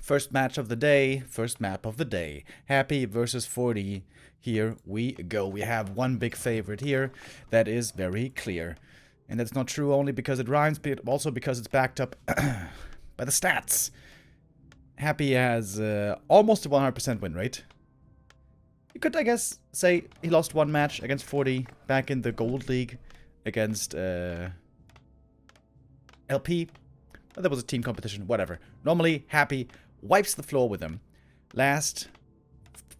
First match of the day, first map of the day. Happy versus 40. Here we go. We have one big favorite here. That is very clear. And that's not true only because it rhymes, but also because it's backed up by the stats. Happy has almost a 100% win rate. You could, I guess, say he lost one match against 40 back in the Gold League against LP. But that was a team competition, whatever. Normally, Happy wipes the floor with him. Last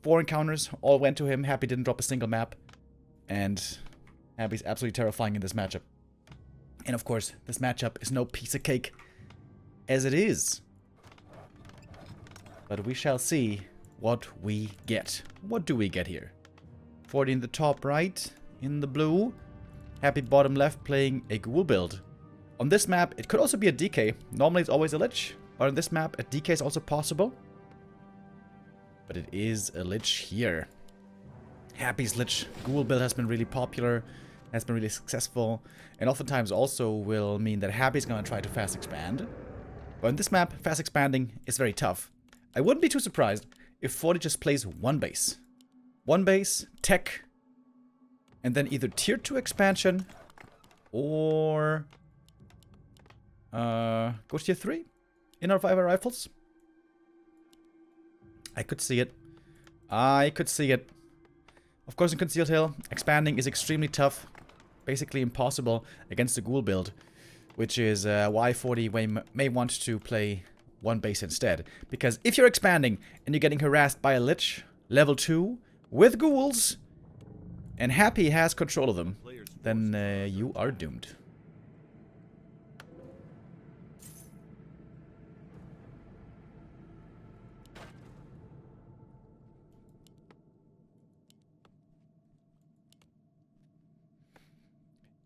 4 encounters all went to him. Happy didn't drop a single map. And Happy's absolutely terrifying in this matchup. And of course, this matchup is no piece of cake as it is. But we shall see what we get. What do we get here? 40 in the top right, in the blue. Happy bottom left playing a ghoul build. On this map, it could also be a DK. Normally it's always a Lich, but on this map, a DK is also possible. But it is a Lich here. Happy's Lich ghoul build has been really popular, has been really successful, and oftentimes also will mean that Happy's gonna try to fast expand. But on this map, fast expanding is very tough. I wouldn't be too surprised if 40 just plays one base. One base, tech, and then either tier 2 expansion or go to tier 3 in our 5 rifles. I could see it. I could see it. Of course, in Concealed Hill, expanding is extremely tough. Basically impossible against the ghoul build. Which is why 40 may want to play one base instead. Because if you're expanding and you're getting harassed by a Lich, level 2, with ghouls, and Happy has control of them, then you are doomed.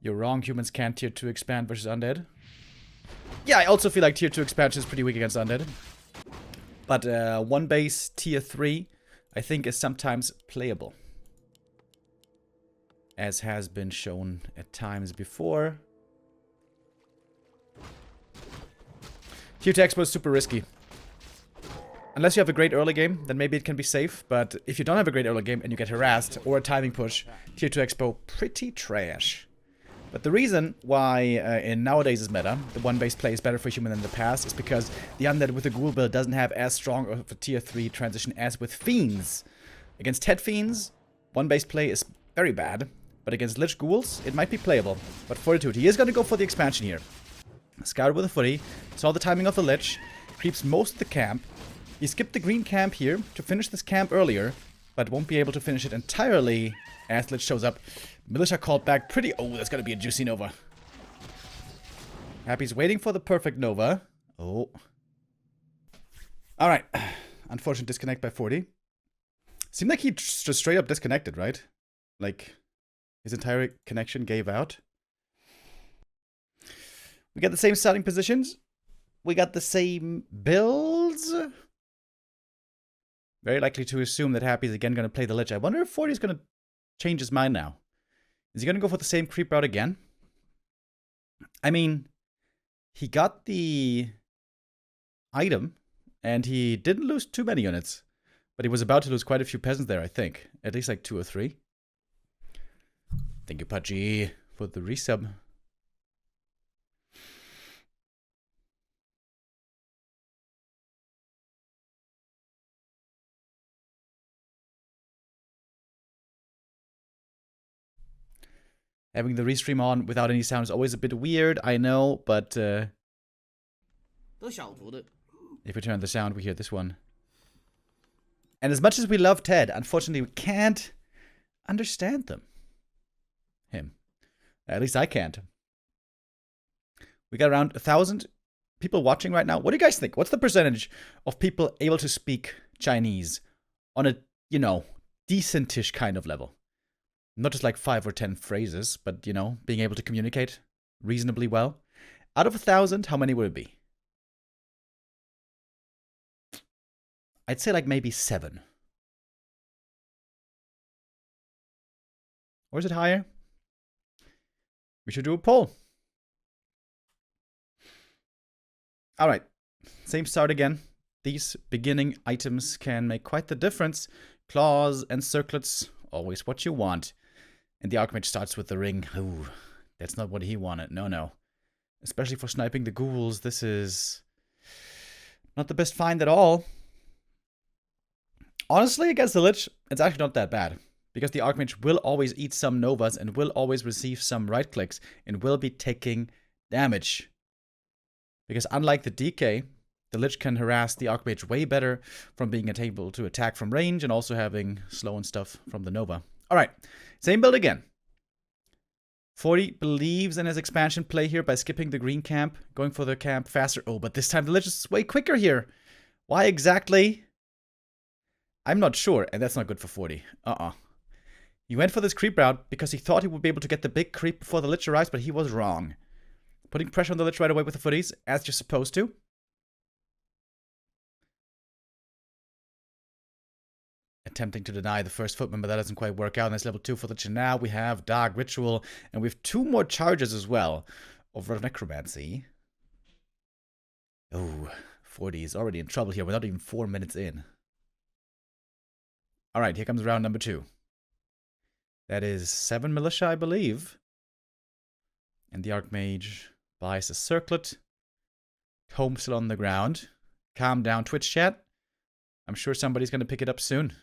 You're wrong, humans can't tier 2 expand versus undead. Yeah, I also feel like tier 2 expansion is pretty weak against undead. But one base tier 3, I think, is sometimes playable. As has been shown at times before. Tier 2 expo is super risky. Unless you have a great early game, then maybe it can be safe. But if you don't have a great early game and you get harassed or a timing push, tier 2 expo pretty trash. But the reason why in nowadays' meta, the one-base play is better for human than in the past is because the undead with the ghoul build doesn't have as strong of a tier 3 transition as with fiends. Against TeD fiends, one-base play is very bad, but against Lich ghouls, it might be playable. But Fortitude, he is going to go for the expansion here. Scouted with a footy, saw the timing of the Lich, creeps most of the camp. He skipped the green camp here to finish this camp earlier, but won't be able to finish it entirely as Lich shows up. Militia called back pretty... Oh, that's gonna be a juicy Nova. Happy's waiting for the perfect Nova. Oh. Alright. Unfortunate disconnect by 40. Seemed like he just straight up disconnected, right? Like, his entire connection gave out. We got the same starting positions. We got the same builds. Very likely to assume that Happy's again gonna play the Lich. I wonder if 40's gonna change his mind now. Is he going to go for the same creep route again? I mean, he got the item, and he didn't lose too many units. But he was about to lose quite a few peasants there, I think. At least like 2 or 3. Thank you, Pudgy, for the resub. Having the restream on without any sound is always a bit weird, I know, but if we turn on the sound, we hear this one. And as much as we love TeD, unfortunately, we can't understand him. At least I can't. We got around 1,000 people watching right now. What do you guys think? What's the percentage of people able to speak Chinese on a, you know, decentish kind of level? Not just like 5 or 10 phrases, but, you know, being able to communicate reasonably well. Out of 1,000, how many would it be? I'd say like maybe 7. Or is it higher? We should do a poll. Alright. Same start again. these beginning items can make quite the difference. Claws and circlets, always what you want. And the Archmage starts with the ring. Ooh, that's not what he wanted. No, no. Especially for sniping the ghouls, this is not the best find at all. Honestly, against the Lich, it's actually not that bad. Because the Archmage will always eat some Novas and will always receive some right clicks and will be taking damage. Because unlike the DK, the Lich can harass the Archmage way better from being able to attack from range and also having slow and stuff from the Nova. Alright, same build again. Forty believes in his expansion play here by skipping the green camp, going for the camp faster. Oh, but this time the Lich is way quicker here. Why exactly? I'm not sure, and that's not good for 40. He went for this creep route because he thought he would be able to get the big creep before the Lich arrives, but he was wrong. Putting pressure on the Lich right away with the footies, as you're supposed to. Attempting to deny the first footman, but that doesn't quite work out. And that's level 2 for the Lich. And now we have Dark Ritual, and we have 2 more charges as well of Necromancy. Oh, 40 is already in trouble here. We're not even 4 minutes in. Alright, here comes round number 2. That is 7 militia, I believe. And the Archmage buys a circlet. Home still on the ground. Calm down, Twitch chat. I'm sure somebody's going to pick it up soon.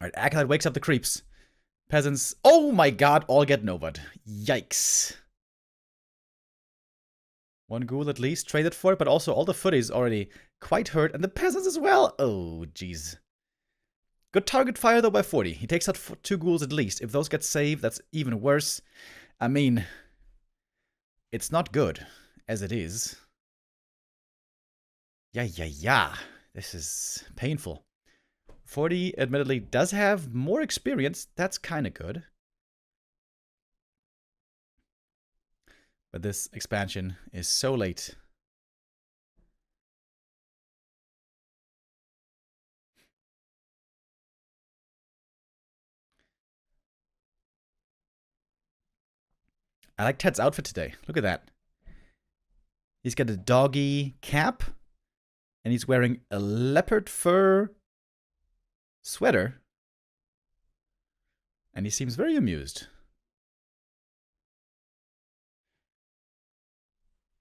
Alright, Acolyte wakes up the creeps. Peasants, oh my god, all get Nova'd. Yikes. 1 ghoul at least traded for it, but also all the footies already quite hurt. And the peasants as well. Oh, jeez. Good target fire, though, by 40. He takes out 2 ghouls at least. If those get saved, that's even worse. I mean, it's not good, as it is. Yeah. This is painful. 40, admittedly, does have more experience. That's kind of good. But this expansion is so late. I like Ted's outfit today. Look at that. He's got a doggy cap. And he's wearing a leopard fur sweater. And he seems very amused.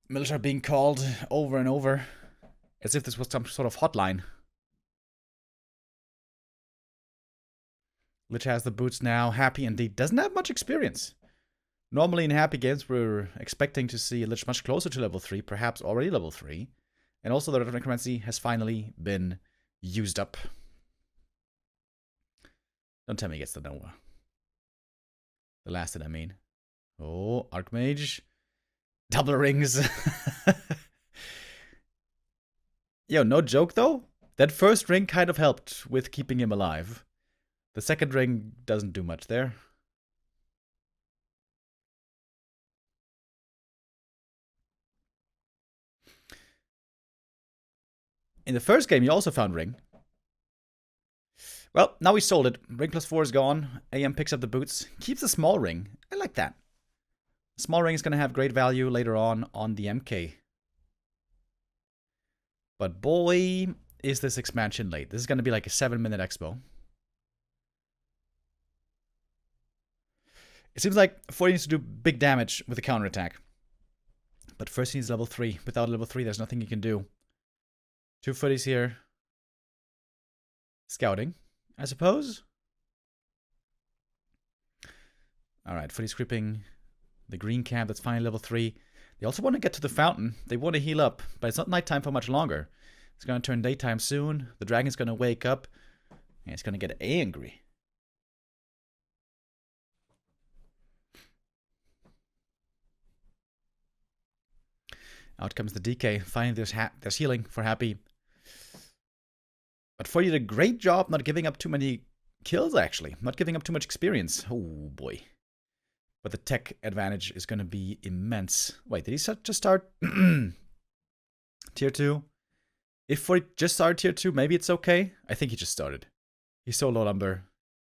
Militia being called over and over. As if this was some sort of hotline. Lich has the boots now. Happy indeed. Doesn't have much experience. Normally in happy games, we're expecting to see a Lich much closer to level 3, perhaps already level 3. And also the Necromancy has finally been used up. Don't tell me he gets the Nova. The last I mean. Oh, Archmage. Double rings. Yo, no joke though. That first ring kind of helped with keeping him alive. The second ring doesn't do much there. In the first game, you also found ring. Well, now we sold it. Ring plus 4 is gone. AM picks up the boots. Keeps a small ring. I like that. Small ring is going to have great value later on the MK. But boy, is this expansion late. This is going to be like a 7-minute expo. It seems like 40 needs to do big damage with a counterattack. But first he needs level 3. Without level 3, there's nothing he can do. 2 footies here. Scouting, I suppose. Alright, footies creeping the green camp. That's finally level 3. They also want to get to the fountain. They want to heal up, but it's not nighttime for much longer. It's going to turn daytime soon. The dragon's going to wake up. And it's going to get angry. Out comes the DK. Finally, there's healing for Happy. But 40 did a great job not giving up too many kills, actually. Not giving up too much experience. Oh, boy. But the tech advantage is going to be immense. Wait, did he just start Tier 2? If 40 just started Tier 2, maybe it's okay. I think he just started. He's so low number.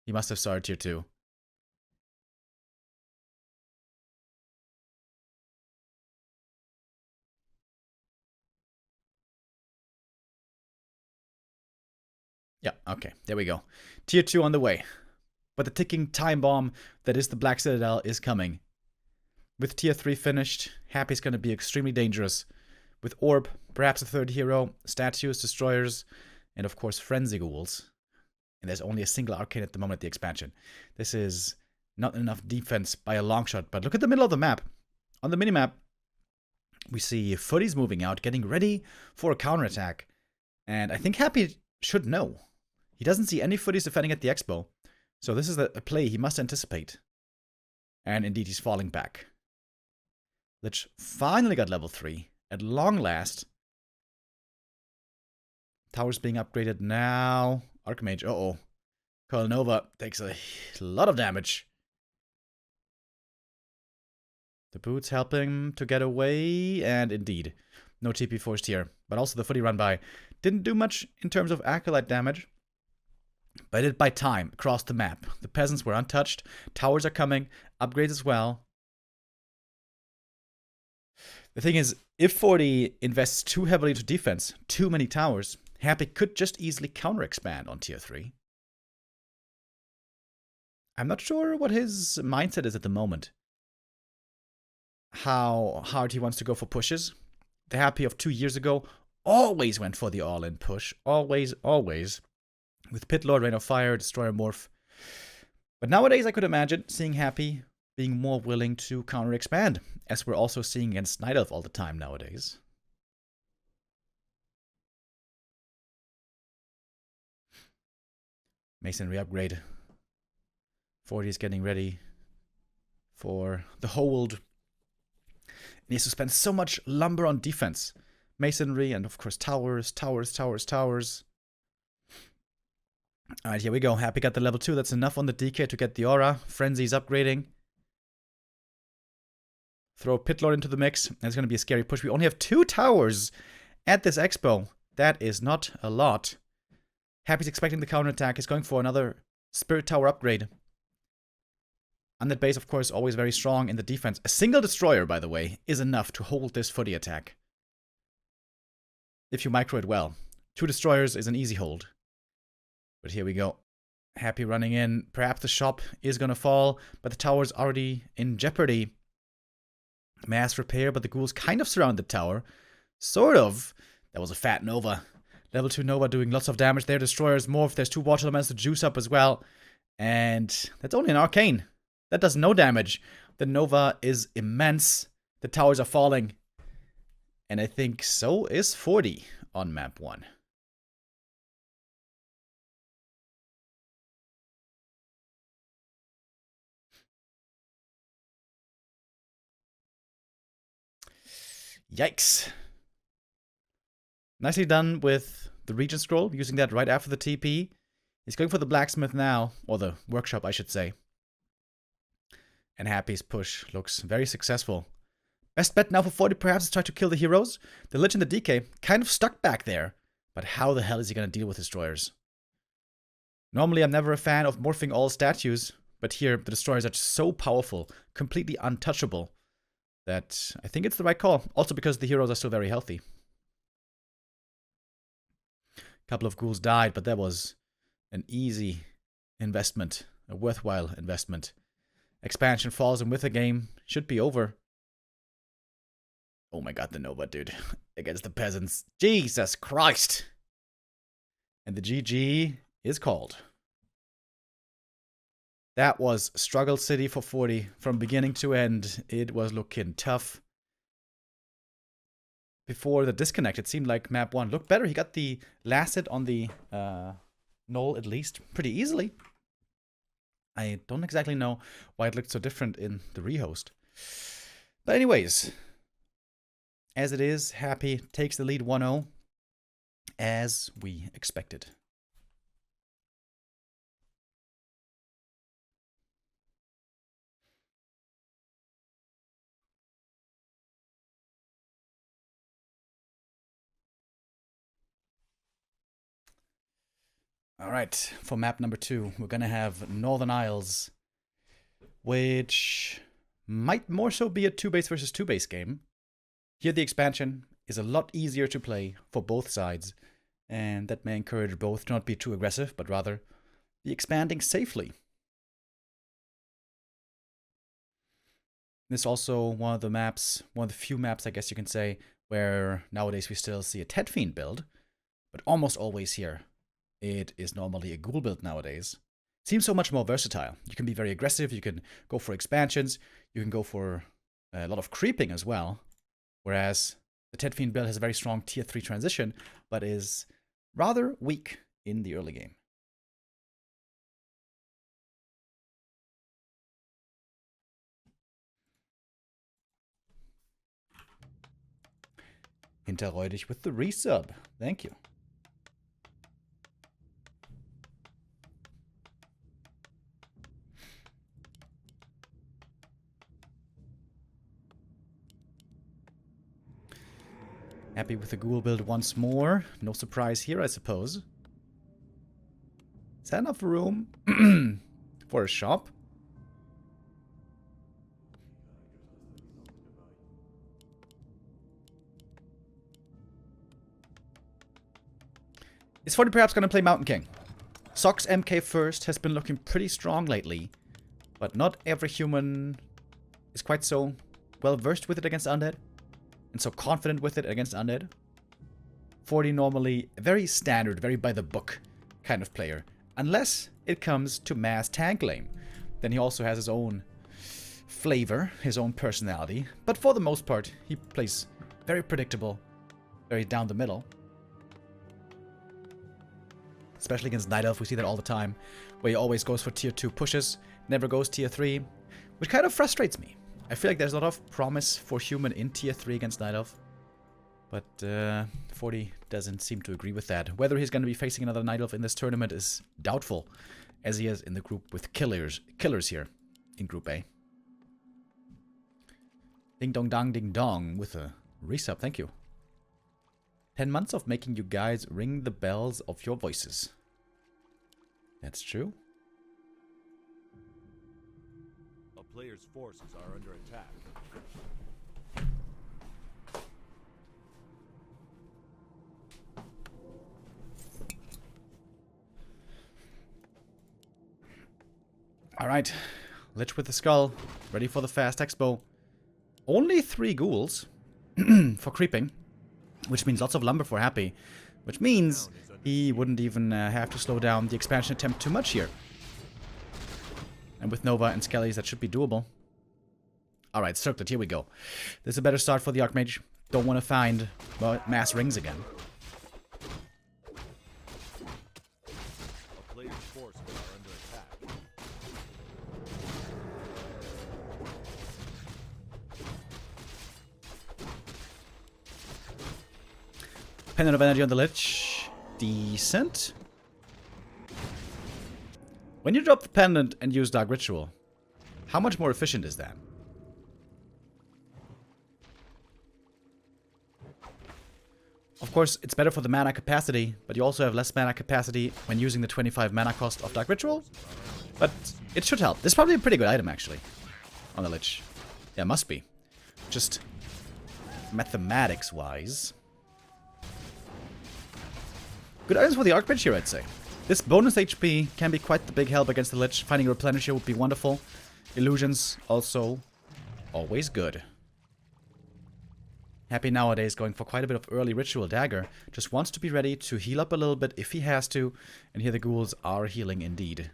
He must have started Tier 2. Yeah, okay, there we go. Tier 2 on the way. But the ticking time bomb that is the Black Citadel is coming. With Tier 3 finished, Happy's going to be extremely dangerous. With Orb, perhaps a third hero, statues, destroyers, and of course Frenzy Ghouls. And there's only a single arcane at the moment at the expansion. This is not enough defense by a long shot, but look at the middle of the map. On the minimap, we see Footy's moving out, getting ready for a counterattack. And I think Happy should know. He doesn't see any Footies defending at the expo. So this is a play he must anticipate. And indeed, he's falling back. Lich finally got level 3. At long last. Towers being upgraded now. Archmage, uh-oh. Coil Nova takes a lot of damage. The boots helping to get away. And indeed, no TP forced here. But also the Footy run by didn't do much in terms of Acolyte damage. But it did by time across the map. The peasants were untouched. Towers are coming. Upgrades as well. The thing is, if 40 invests too heavily into defense, too many towers, Happy could just easily counter-expand on Tier 3. I'm not sure what his mindset is at the moment. How hard he wants to go for pushes. The Happy of 2 years ago always went for the all-in push. Always, always. With Pit Lord, Rain of Fire, Destroyer Morph. But nowadays, I could imagine seeing Happy being more willing to counter-expand, as we're also seeing against Night Elf all the time nowadays. Masonry upgrade. 40 is getting ready for the hold. He needs to spend so much lumber on defense. Masonry and, of course, towers, towers, towers, towers. Alright, here we go. Happy got the level 2. That's enough on the DK to get the aura. Frenzy's upgrading. Throw Pit Lord into the mix. That's going to be a scary push. We only have 2 towers at this expo. That is not a lot. Happy's expecting the counterattack. He's going for another Spirit Tower upgrade. Undead base, of course, always very strong in the defense. A single destroyer, by the way, is enough to hold this Footy attack. If you micro it well. 2 destroyers is an easy hold. But here we go. Happy running in. Perhaps the shop is going to fall, but the tower's already in jeopardy. Mass repair, but the ghouls kind of surround the tower. Sort of. That was a fat Nova. Level 2 Nova doing lots of damage there. Destroyers morph. There's 2 water elements to juice up as well. And that's only an arcane. That does no damage. The Nova is immense. The towers are falling. And I think so is 40 on map 1. Yikes. Nicely done with the Regent Scroll, using that right after the TP. He's going for the Blacksmith now, or the Workshop, I should say. And Happy's push looks very successful. Best bet now for 40 perhaps is try to kill the heroes. The Lich and the DK kind of stuck back there. But how the hell is he going to deal with Destroyers? Normally, I'm never a fan of morphing all statues. But here, the Destroyers are just so powerful, completely untouchable, that I think it's the right call. Also because the heroes are still very healthy. A couple of ghouls died, but that was an easy investment. A worthwhile investment. Expansion falls, and with the game, should be over. Oh my god, the Nova, dude. Against the peasants. Jesus Christ! And the GG is called. That was Struggle City for 40. From beginning to end, it was looking tough. Before the disconnect, it seemed like map 1 looked better. He got the last hit on the Knoll, at least, pretty easily. I don't exactly know why it looked so different in the rehost. But anyways, as it is, Happy takes the lead 1-0, as we expected. Alright, for map number 2, we're gonna have Northern Isles, which might more so be a 2-base versus 2-base game. Here the expansion is a lot easier to play for both sides, And that may encourage both to not be too aggressive, but rather be expanding safely. This is also one of the few maps, I guess you can say, where nowadays we still see a TeD Fiend build, but almost always here it is normally a ghoul build nowadays. Seems so much more versatile. You can be very aggressive, you can go for expansions, you can go for a lot of creeping as well, whereas the TeD Fiend build has a very strong tier 3 transition, but is rather weak in the early game. Hinterräudig with the resub. Thank you. Happy with the ghoul build once more. No surprise here, I suppose. Is that enough room for a shop? Is 40 perhaps going to play Mountain King? Sox MK first has been looking pretty strong lately, but not every human is quite so well versed with it against undead, and so confident with it against undead. 40 normally a very standard, very by the book kind of player, unless it comes to mass tank lane. Then he also has his own flavor, his own personality, but for the most part he plays very predictable, very down the middle. Especially against Night Elf, we see that all the time, where he always goes for tier 2 pushes, never goes tier 3, which kind of frustrates me. I feel like there's a lot of promise for human in tier 3 against Night Elf, but 40 doesn't seem to agree with that. Whether he's going to be facing another Night Elf in this tournament is doubtful, as he is in the group with killers here in Group A. Ding dong dong ding dong with a resub, thank you. 10 months of making you guys ring the bells of your voices. That's true. A player's forces are under attack. Alright. Lich with the skull. Ready for the fast expo. Only 3 ghouls for creeping. Which means lots of lumber for Happy. Which means he wouldn't even have to slow down the expansion attempt too much here. And with Nova and Skellies, that should be doable. Alright, circlet, here we go. This is a better start for the Archmage. Don't want to find mass rings again. A player's forces are under attack. Pendant of energy on the Lich. Decent. When you drop the pendant and use Dark Ritual, how much more efficient is that? Of course, it's better for the mana capacity, but you also have less mana capacity when using the 25 mana cost of Dark Ritual. But it should help. This is probably a pretty good item, actually, on the Lich. Yeah, must be. Just mathematics-wise. Good items for the Archmage here, I'd say. This bonus HP can be quite the big help against the Lich. Finding a Replenisher would be wonderful. Illusions, also, always good. Happy nowadays going for quite a bit of early Ritual Dagger. Just wants to be ready to heal up a little bit if he has to. And here the ghouls are healing indeed.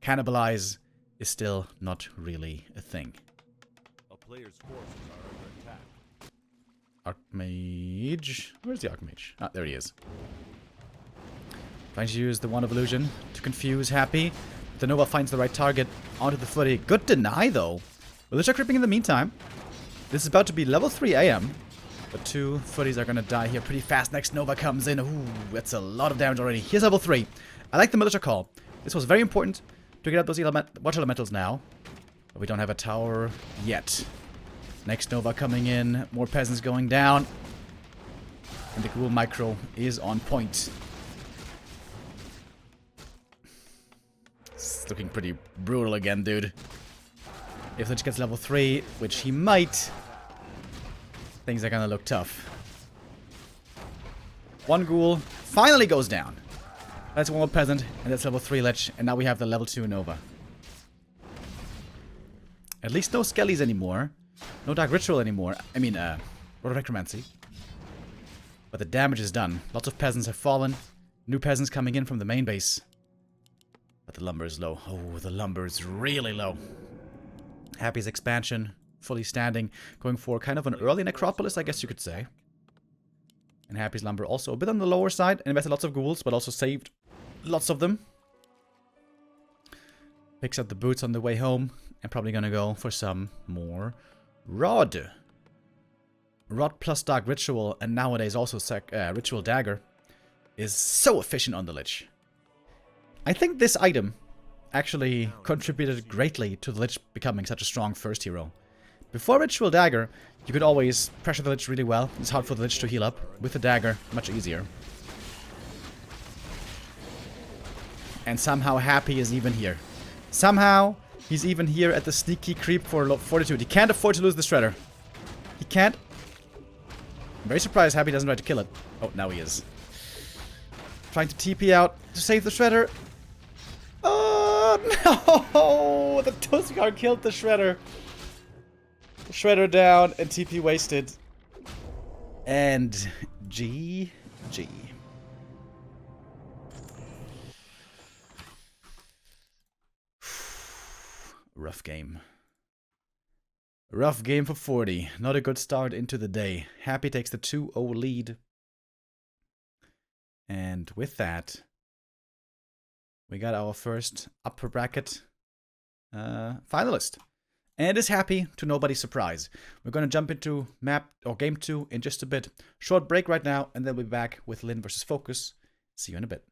Cannibalize is still not really a thing. A player's forces are under attack. Archmage? Where's the Archmage? Ah, there he is. Trying to use the Wand of Illusion to confuse Happy. The Nova finds the right target onto the footy. Good deny, though. Lich are creeping in the meantime. This is about to be level 3 AM. But 2 footies are going to die here pretty fast. Next Nova comes in. Ooh, that's a lot of damage already. Here's level 3. I like the militia call. This was very important to get out those watch elementals now. But we don't have a tower yet. Next Nova coming in. More peasants going down. And the ghoul micro is on point. It's looking pretty brutal again, dude. If Lich gets level 3, which he might, things are gonna look tough. 1 ghoul, finally goes down. That's one more peasant, and that's level 3 lich, and now we have the level 2 Nova. At least no skellies anymore. No Dark Ritual anymore. I mean, Road of Necromancy. But the damage is done. Lots of peasants have fallen. New peasants coming in from the main base. But the lumber is low. Oh, the lumber is really low. Happy's expansion, fully standing, going for kind of an early necropolis, I guess you could say. And Happy's lumber also a bit on the lower side, invested lots of ghouls, but also saved lots of them. Picks up the boots on the way home, and probably gonna go for some more Rod. Rod plus Dark Ritual, and nowadays also Ritual Dagger, is so efficient on the Lich. I think this item actually contributed greatly to the Lich becoming such a strong first hero. Before Ritual Dagger, you could always pressure the Lich really well. It's hard for the Lich to heal up. With the Dagger, much easier. And somehow Happy is even here. Somehow, he's even here at the sneaky creep for Fortitude. He can't afford to lose the Shredder. He can't. I'm very surprised Happy doesn't try to kill it. Oh, now he is. Trying to TP out to save the Shredder. Oh, no! The Tuskar killed the Shredder. The Shredder down and TP wasted. And GG. Rough game. Rough game for 40. Not a good start into the day. Happy takes the 2-0 lead. And with that, we got our first upper bracket finalist. And is Happy, to nobody's surprise. We're going to jump into map or game 2 in just a bit. Short break right now, and then we'll be back with Lin versus Focus. See you in a bit.